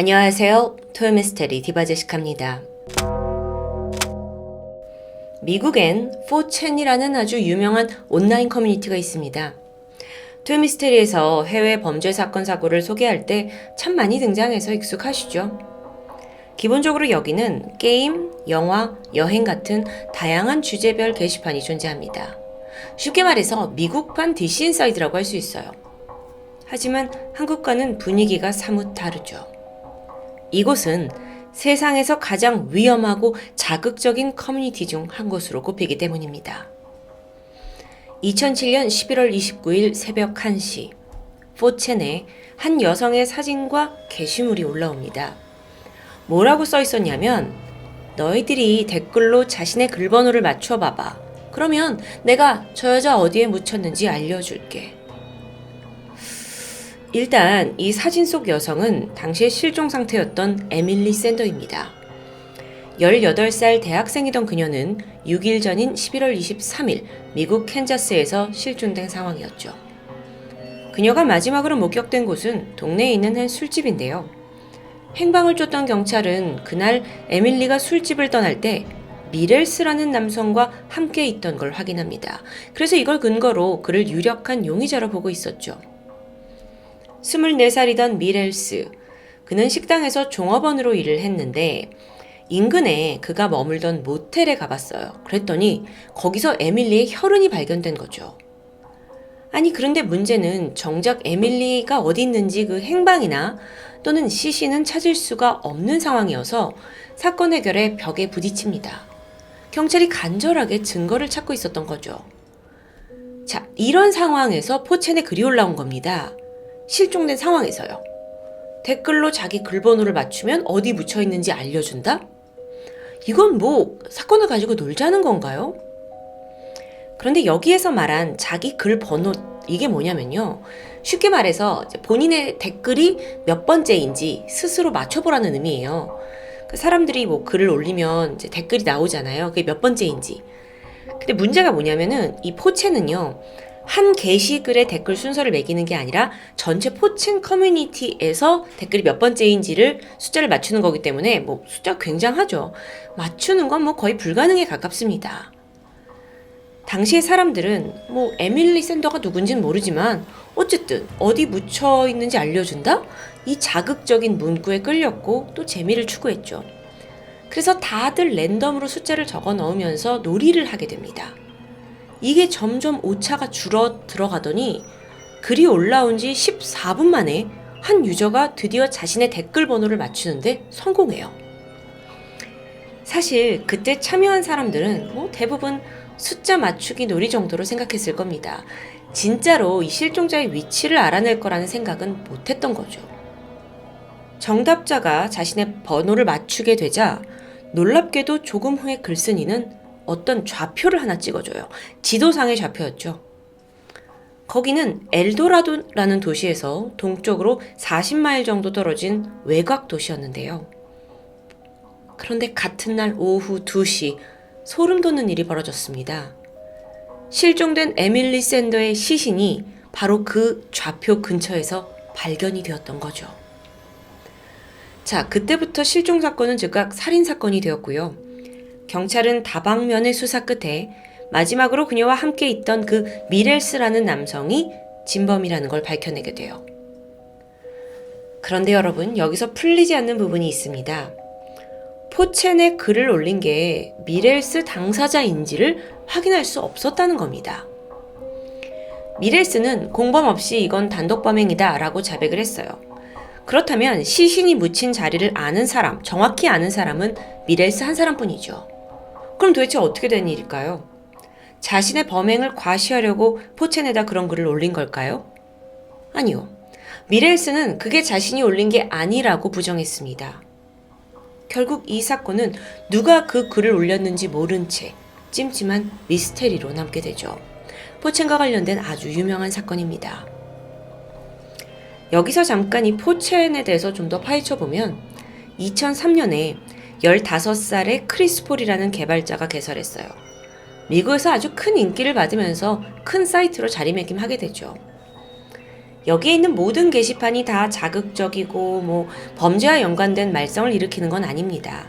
안녕하세요. 토요미스테리 디바제시카입니다. 미국엔 4chan이라는 아주 유명한 온라인 커뮤니티가 있습니다. 토요미스테리에서 해외 범죄 사건 사고를 소개할 때 참 많이 등장해서 익숙하시죠? 기본적으로 여기는 게임, 영화, 여행 같은 다양한 주제별 게시판이 존재합니다. 쉽게 말해서 미국판 DC 인사이드라고 할 수 있어요. 하지만 한국과는 분위기가 사뭇 다르죠. 이곳은 세상에서 가장 위험하고 자극적인 커뮤니티 중 한 곳으로 꼽히기 때문입니다. 2007년 11월 29일 새벽 1시, 4chan에 한 여성의 사진과 게시물이 올라옵니다. 뭐라고 써 있었냐면, 너희들이 댓글로 자신의 글번호를 맞춰봐봐. 그러면 내가 저 여자 어디에 묻혔는지 알려줄게. 일단 이 사진 속 여성은 당시에 실종 상태였던 에밀리 샌더입니다. 18살 대학생이던 그녀는 6일 전인 11월 23일 미국 캔자스에서 실종된 상황이었죠. 그녀가 마지막으로 목격된 곳은 동네에 있는 한 술집인데요. 행방을 쫓던 경찰은 그날 에밀리가 술집을 떠날 때 미렐스라는 남성과 함께 있던 걸 확인합니다. 그래서 이걸 근거로 그를 유력한 용의자로 보고 있었죠. 24살이던 미렐스, 그는 식당에서 종업원으로 일을 했는데 인근에 그가 머물던 모텔에 가봤어요. 그랬더니 거기서 에밀리의 혈흔이 발견된 거죠. 아니 그런데 문제는 정작 에밀리가 어디 있는지 그 행방이나 또는 시신은 찾을 수가 없는 상황이어서 사건 해결에 벽에 부딪힙니다. 경찰이 간절하게 증거를 찾고 있었던 거죠. 자, 이런 상황에서 4chan에 글이 올라온 겁니다. 실종된 상황에서요. 댓글로 자기 글번호를 맞추면 어디 묻혀 있는지 알려준다? 이건 뭐 사건을 가지고 놀자는 건가요? 그런데 여기에서 말한 자기 글번호, 이게 뭐냐면요. 쉽게 말해서 본인의 댓글이 몇 번째인지 스스로 맞춰보라는 의미예요. 사람들이 뭐 글을 올리면 이제 댓글이 나오잖아요. 그게 몇 번째인지. 근데 문제가 뭐냐면은 이 4chan은요. 한 게시글의 댓글 순서를 매기는 게 아니라 전체 4chan 커뮤니티에서 댓글이 몇 번째인지를 숫자를 맞추는 거기 때문에 뭐 숫자가 굉장하죠. 맞추는 건 뭐 거의 불가능에 가깝습니다. 당시의 사람들은 뭐 에밀리 샌더가 누군지는 모르지만 어쨌든 어디 묻혀 있는지 알려준다? 이 자극적인 문구에 끌렸고 또 재미를 추구했죠. 그래서 다들 랜덤으로 숫자를 적어 넣으면서 놀이를 하게 됩니다. 이게 점점 오차가 줄어 들어가더니 글이 올라온 지 14분 만에 한 유저가 드디어 자신의 댓글 번호를 맞추는데 성공해요. 사실 그때 참여한 사람들은 뭐 대부분 숫자 맞추기 놀이 정도로 생각했을 겁니다. 진짜로 이 실종자의 위치를 알아낼 거라는 생각은 못했던 거죠. 정답자가 자신의 번호를 맞추게 되자 놀랍게도 조금 후에 글쓴이는 어떤 좌표를 하나 찍어줘요. 지도상의 좌표였죠. 거기는 엘도라도라는 도시에서 동쪽으로 40마일 정도 떨어진 외곽 도시였는데요. 그런데 같은 날 오후 2시 소름 돋는 일이 벌어졌습니다. 실종된 에밀리 샌더의 시신이 바로 그 좌표 근처에서 발견이 되었던 거죠. 자, 그때부터 실종 사건은 즉각 살인 사건이 되었고요. 경찰은 다방면의 수사 끝에 마지막으로 그녀와 함께 있던 그 미렐스라는 남성이 진범이라는 걸 밝혀내게 돼요. 그런데 여러분, 여기서 풀리지 않는 부분이 있습니다. 4chan에 글을 올린 게 미렐스 당사자인지를 확인할 수 없었다는 겁니다. 미렐스는 공범 없이 이건 단독 범행이다 라고 자백을 했어요. 그렇다면 시신이 묻힌 자리를 아는 사람, 정확히 아는 사람은 미렐스 한 사람뿐이죠. 그럼 도대체 어떻게 된 일일까요? 자신의 범행을 과시하려고 4chan에다 그런 글을 올린 걸까요? 아니요. 미렐스는 그게 자신이 올린 게 아니라고 부정했습니다. 결국 이 사건은 누가 그 글을 올렸는지 모른 채 찜찜한 미스테리로 남게 되죠. 4chan과 관련된 아주 유명한 사건입니다. 여기서 잠깐 이 4chan에 대해서 좀 더 파헤쳐보면 2003년에 15살의 크리스 폴이라는 개발자가 개설했어요. 미국에서 아주 큰 인기를 받으면서 큰 사이트로 자리매김하게 되죠. 여기에 있는 모든 게시판이 다 자극적이고 범죄와 연관된 말썽을 일으키는 건 아닙니다.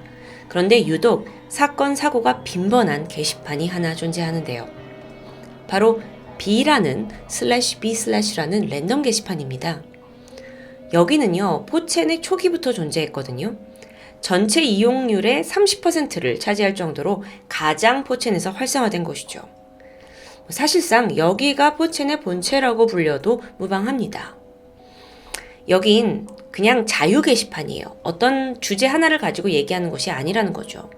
그런데 유독 사건, 사고가 빈번한 게시판이 하나 존재하는데요. 바로 B라는 /B/라는 랜덤 게시판입니다. 여기는요, 포첸의 초기부터 존재했거든요. 전체 이용률의 30%를 차지할 정도로 가장 포첸에서 활성화된 곳이죠. 사실상 여기가 포첸의 본체라고 불려도 무방합니다. 여긴 그냥 자유 게시판이에요. 어떤 주제 하나를 가지고 얘기하는 것이 아니라는 거죠.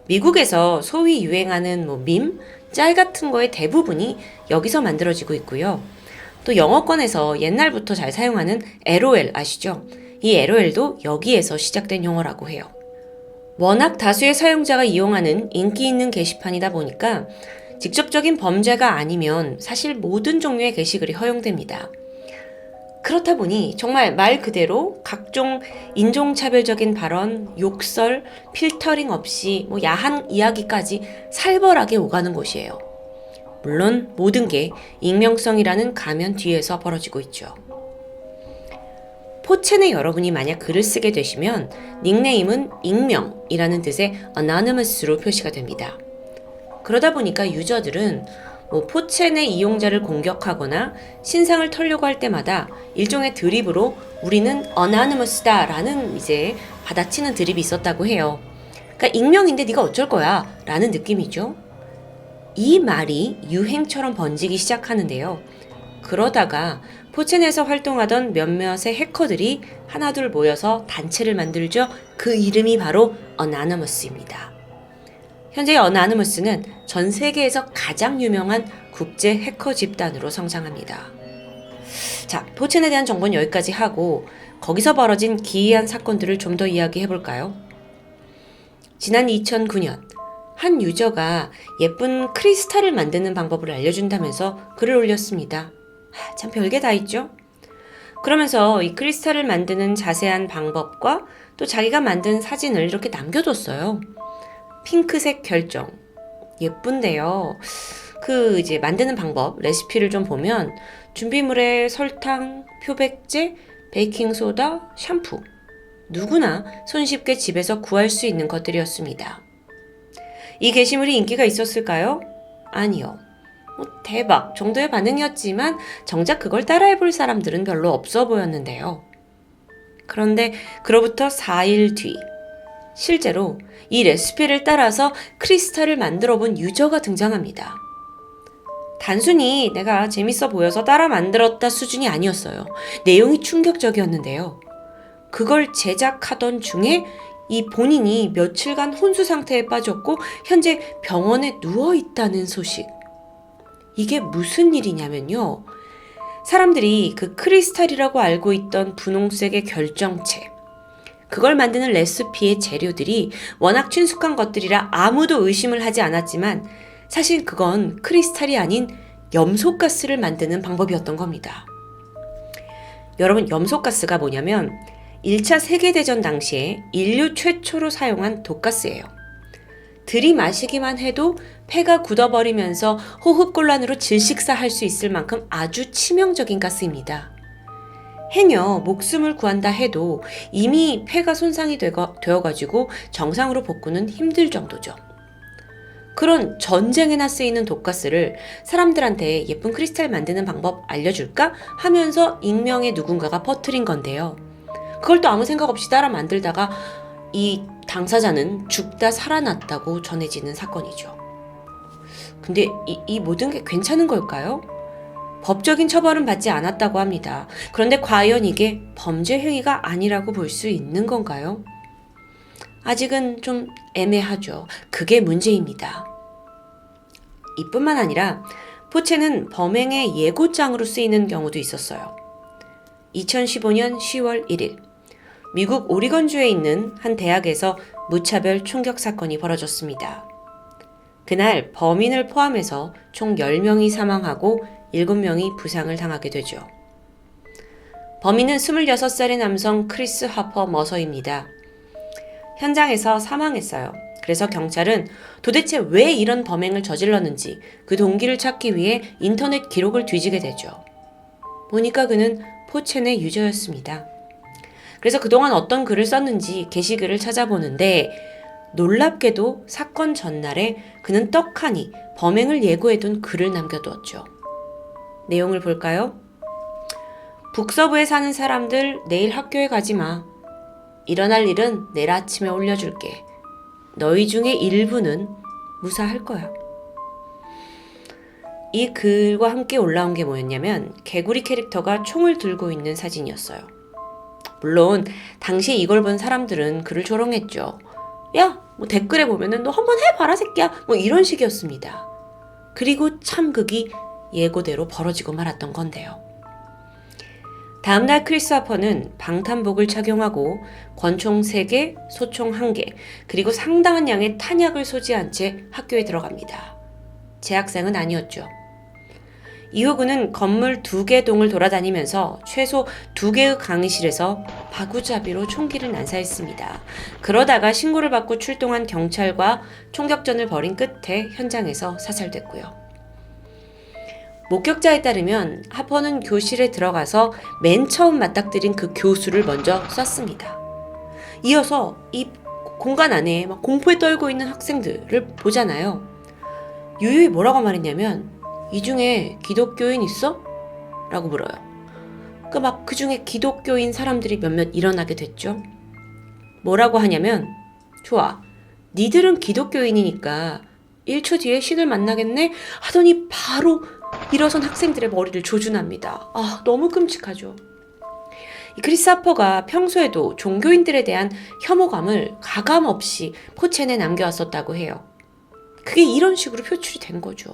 미국에서 소위 유행하는 밈, 짤 같은 거의 대부분이 여기서 만들어지고 있고요. 또 영어권에서 옛날부터 잘 사용하는 LOL 아시죠? 이 LOL도 여기에서 시작된 용어라고 해요. 워낙 다수의 사용자가 이용하는 인기 있는 게시판이다 보니까 직접적인 범죄가 아니면 사실 모든 종류의 게시글이 허용됩니다. 그렇다 보니 정말 말 그대로 각종 인종차별적인 발언, 욕설, 필터링 없이 야한 이야기까지 살벌하게 오가는 곳이에요. 물론 모든 게 익명성이라는 가면 뒤에서 벌어지고 있죠. 포첸에 여러분이 만약 글을 쓰게 되시면 닉네임은 익명이라는 뜻의 anonymous로 표시가 됩니다. 그러다 보니까 유저들은 포첸의 이용자를 공격하거나 신상을 털려고 할 때마다 일종의 드립으로 우리는 anonymous다 라는 받아치는 드립이 있었다고 해요. 그러니까 익명인데 네가 어쩔 거야 라는 느낌이죠. 이 말이 유행처럼 번지기 시작하는데요. 그러다가 포첸에서 활동하던 몇몇의 해커들이 하나둘 모여서 단체를 만들죠. 그 이름이 바로 anonymous입니다. 현재 어나니머스는 전 세계에서 가장 유명한 국제 해커 집단으로 성장합니다. 자, 포첸에 대한 정보는 여기까지 하고 거기서 벌어진 기이한 사건들을 좀 더 이야기해 볼까요? 지난 2009년 한 유저가 예쁜 크리스탈을 만드는 방법을 알려준다면서 글을 올렸습니다. 참 별게 다 있죠? 그러면서 이 크리스탈을 만드는 자세한 방법과 또 자기가 만든 사진을 이렇게 남겨뒀어요. 핑크색 결정. 예쁜데요. 만드는 방법, 레시피를 좀 보면 준비물에 설탕, 표백제, 베이킹소다, 샴푸. 누구나 손쉽게 집에서 구할 수 있는 것들이었습니다. 이 게시물이 인기가 있었을까요? 아니요. 대박 정도의 반응이었지만 정작 그걸 따라해볼 사람들은 별로 없어 보였는데요. 그런데 그로부터 4일 뒤 실제로 이 레시피를 따라서 크리스탈을 만들어 본 유저가 등장합니다. 단순히 내가 재밌어 보여서 따라 만들었다 수준이 아니었어요. 내용이 충격적이었는데요. 그걸 제작하던 중에 이 본인이 며칠간 혼수 상태에 빠졌고 현재 병원에 누워 있다는 소식. 이게 무슨 일이냐면요. 사람들이 그 크리스탈이라고 알고 있던 분홍색의 결정체, 그걸 만드는 레시피의 재료들이 워낙 친숙한 것들이라 아무도 의심을 하지 않았지만 사실 그건 크리스탈이 아닌 염소가스를 만드는 방법이었던 겁니다. 여러분, 염소가스가 뭐냐면 1차 세계대전 당시에 인류 최초로 사용한 독가스예요. 들이마시기만 해도 폐가 굳어버리면서 호흡곤란으로 질식사할 수 있을 만큼 아주 치명적인 가스입니다. 행여 목숨을 구한다 해도 이미 폐가 손상이 되어가지고 정상으로 복구는 힘들 정도죠. 그런 전쟁에나 쓰이는 독가스를 사람들한테 예쁜 크리스탈 만드는 방법 알려줄까 하면서 익명의 누군가가 퍼뜨린 건데요. 그걸 또 아무 생각 없이 따라 만들다가 이 당사자는 죽다 살아났다고 전해지는 사건이죠. 근데 이 모든 게 괜찮은 걸까요? 법적인 처벌은 받지 않았다고 합니다. 그런데 과연 이게 범죄 행위가 아니라고 볼 수 있는 건가요? 아직은 좀 애매하죠. 그게 문제입니다. 이뿐만 아니라 포첸은 범행의 예고장으로 쓰이는 경우도 있었어요. 2015년 10월 1일 미국 오리건주에 있는 한 대학에서 무차별 총격 사건이 벌어졌습니다. 그날 범인을 포함해서 총 10명이 사망하고 7명이 부상을 당하게 되죠. 범인은 26살의 남성 크리스 하퍼 머서입니다. 현장에서 사망했어요. 그래서 경찰은 도대체 왜 이런 범행을 저질렀는지 그 동기를 찾기 위해 인터넷 기록을 뒤지게 되죠. 보니까 그는 포첸의 유저였습니다. 그래서 그동안 어떤 글을 썼는지 게시글을 찾아보는데 놀랍게도 사건 전날에 그는 떡하니 범행을 예고해둔 글을 남겨두었죠. 내용을 볼까요? 북서부에 사는 사람들 내일 학교에 가지 마. 일어날 일은 내일 아침에 올려줄게. 너희 중에 일부는 무사할 거야. 이 글과 함께 올라온 게 뭐였냐면 개구리 캐릭터가 총을 들고 있는 사진이었어요. 물론 당시에 이걸 본 사람들은 그를 조롱했죠. 야, 뭐 댓글에 보면은 너 한번 해봐라 새끼야. 뭐 이런 식이었습니다. 그리고 참극이 예고대로 벌어지고 말았던 건데요. 다음날 크리스 하퍼는 방탄복을 착용하고 권총 3개, 소총 1개, 그리고 상당한 양의 탄약을 소지한 채 학교에 들어갑니다. 재학생은 아니었죠. 이후 그는 건물 2개 동을 돌아다니면서 최소 2개의 강의실에서 바구잡이로 총기를 난사했습니다. 그러다가 신고를 받고 출동한 경찰과 총격전을 벌인 끝에 현장에서 사살됐고요. 목격자에 따르면 하퍼는 교실에 들어가서 맨 처음 맞닥뜨린 그 교수를 먼저 쐈습니다. 이어서 이 공간 안에 막 공포에 떨고 있는 학생들을 보잖아요. 유유히 뭐라고 말했냐면 이 중에 기독교인 있어? 라고 물어요. 그러니까 그 중에 기독교인 사람들이 몇몇 일어나게 됐죠. 뭐라고 하냐면 좋아, 니들은 기독교인이니까 1초 뒤에 신을 만나겠네? 하더니 바로 일어선 학생들의 머리를 조준합니다. 너무 끔찍하죠. 크리스 하퍼가 평소에도 종교인들에 대한 혐오감을 가감없이 포첸에 남겨왔었다고 해요. 그게 이런 식으로 표출이 된 거죠.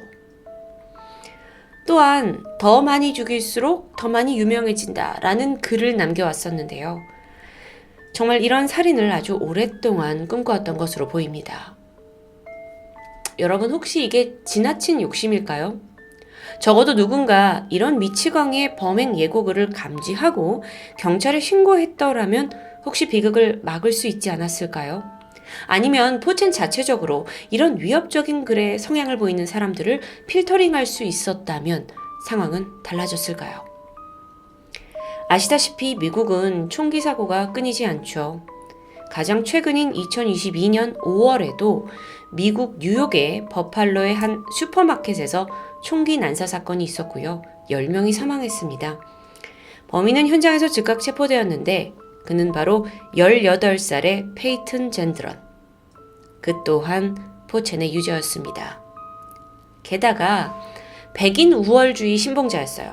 또한 더 많이 죽일수록 더 많이 유명해진다 라는 글을 남겨왔었는데요. 정말 이런 살인을 아주 오랫동안 꿈꿔왔던 것으로 보입니다. 여러분 혹시 이게 지나친 욕심일까요? 적어도 누군가 이런 미치광이의 범행 예고글을 감지하고 경찰에 신고했더라면 혹시 비극을 막을 수 있지 않았을까요? 아니면 포첸 자체적으로 이런 위협적인 글에 성향을 보이는 사람들을 필터링할 수 있었다면 상황은 달라졌을까요? 아시다시피 미국은 총기 사고가 끊이지 않죠. 가장 최근인 2022년 5월에도 미국 뉴욕의 버팔로의 한 슈퍼마켓에서 총기 난사 사건이 있었고요. 10명이 사망했습니다. 범인은 현장에서 즉각 체포되었는데 그는 바로 18살의 페이튼 젠드런. 그 또한 포첸의 유저였습니다. 게다가 백인 우월주의 신봉자였어요.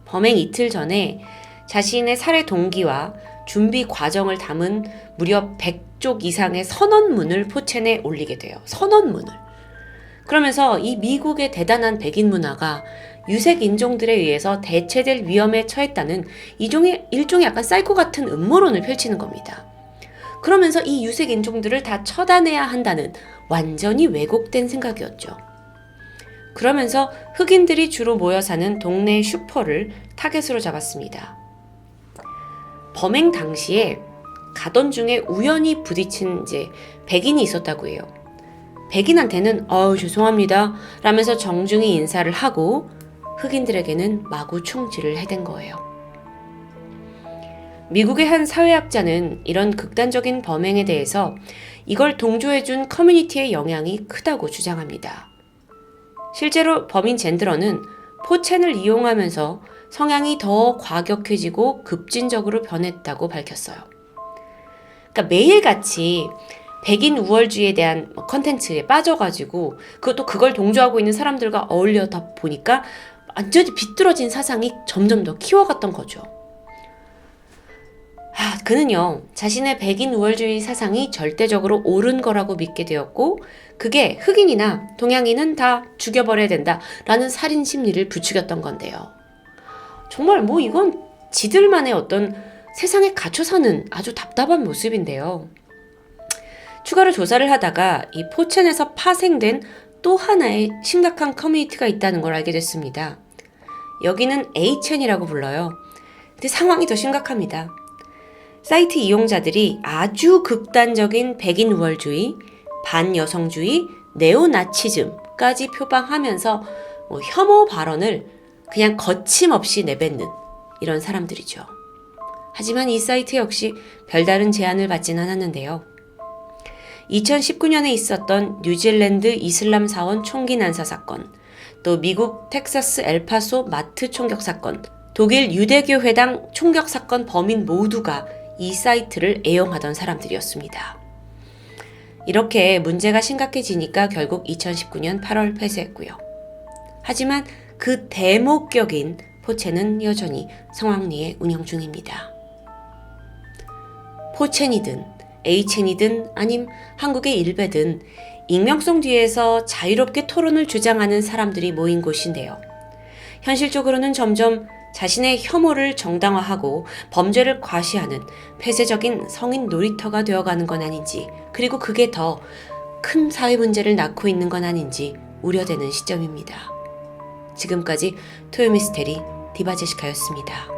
범행 이틀 전에 자신의 살해 동기와 준비 과정을 담은 무려 100쪽 이상의 선언문을 포첸에 올리게 돼요. 선언문을. 그러면서 이 미국의 대단한 백인 문화가 유색 인종들에 의해서 대체될 위험에 처했다는 일종의 약간 사이코 같은 음모론을 펼치는 겁니다. 그러면서 이 유색 인종들을 다 처단해야 한다는 완전히 왜곡된 생각이었죠. 그러면서 흑인들이 주로 모여 사는 동네 슈퍼를 타겟으로 잡았습니다. 범행 당시에 가던 중에 우연히 부딪힌 백인이 있었다고 해요. 백인한테는 죄송합니다 라면서 정중히 인사를 하고 흑인들에게는 마구 총질을 해댄 거예요. 미국의 한 사회학자는 이런 극단적인 범행에 대해서 이걸 동조해준 커뮤니티의 영향이 크다고 주장합니다. 실제로 범인 젠드러는 포첸을 이용하면서 성향이 더 과격해지고 급진적으로 변했다고 밝혔어요. 그러니까 매일같이 백인 우월주의에 대한 컨텐츠에 빠져가지고 그것도 그걸 동조하고 있는 사람들과 어울려다 보니까 완전히 비뚤어진 사상이 점점 더 키워갔던 거죠. 그는요, 자신의 백인 우월주의 사상이 절대적으로 옳은 거라고 믿게 되었고 그게 흑인이나 동양인은 다 죽여버려야 된다라는 살인 심리를 부추겼던 건데요. 정말 이건 지들만의 어떤 세상에 갇혀 사는 아주 답답한 모습인데요. 추가로 조사를 하다가 이 포첸에서 파생된 또 하나의 심각한 커뮤니티가 있다는 걸 알게 됐습니다. 여기는 A첸이라고 불러요. 근데 상황이 더 심각합니다. 사이트 이용자들이 아주 극단적인 백인 우월주의, 반여성주의, 네오나치즘까지 표방하면서 혐오 발언을 그냥 거침없이 내뱉는 이런 사람들이죠. 하지만 이 사이트 역시 별다른 제한을 받진 않았는데요. 2019년에 있었던 뉴질랜드 이슬람 사원 총기 난사 사건, 또 미국 텍사스 엘파소 마트 총격 사건, 독일 유대교 회당 총격 사건 범인 모두가 이 사이트를 애용하던 사람들이었습니다. 이렇게 문제가 심각해지니까 결국 2019년 8월 폐쇄했고요. 하지만 그 대목격인 포첸은 여전히 성황리에 운영 중입니다. 포첸이든 A첸이든 아님 한국의 일베든 익명성 뒤에서 자유롭게 토론을 주장하는 사람들이 모인 곳인데요. 현실적으로는 점점 자신의 혐오를 정당화하고 범죄를 과시하는 폐쇄적인 성인 놀이터가 되어가는 건 아닌지, 그리고 그게 더 큰 사회 문제를 낳고 있는 건 아닌지 우려되는 시점입니다. 지금까지 토요미스테리 디바제시카였습니다.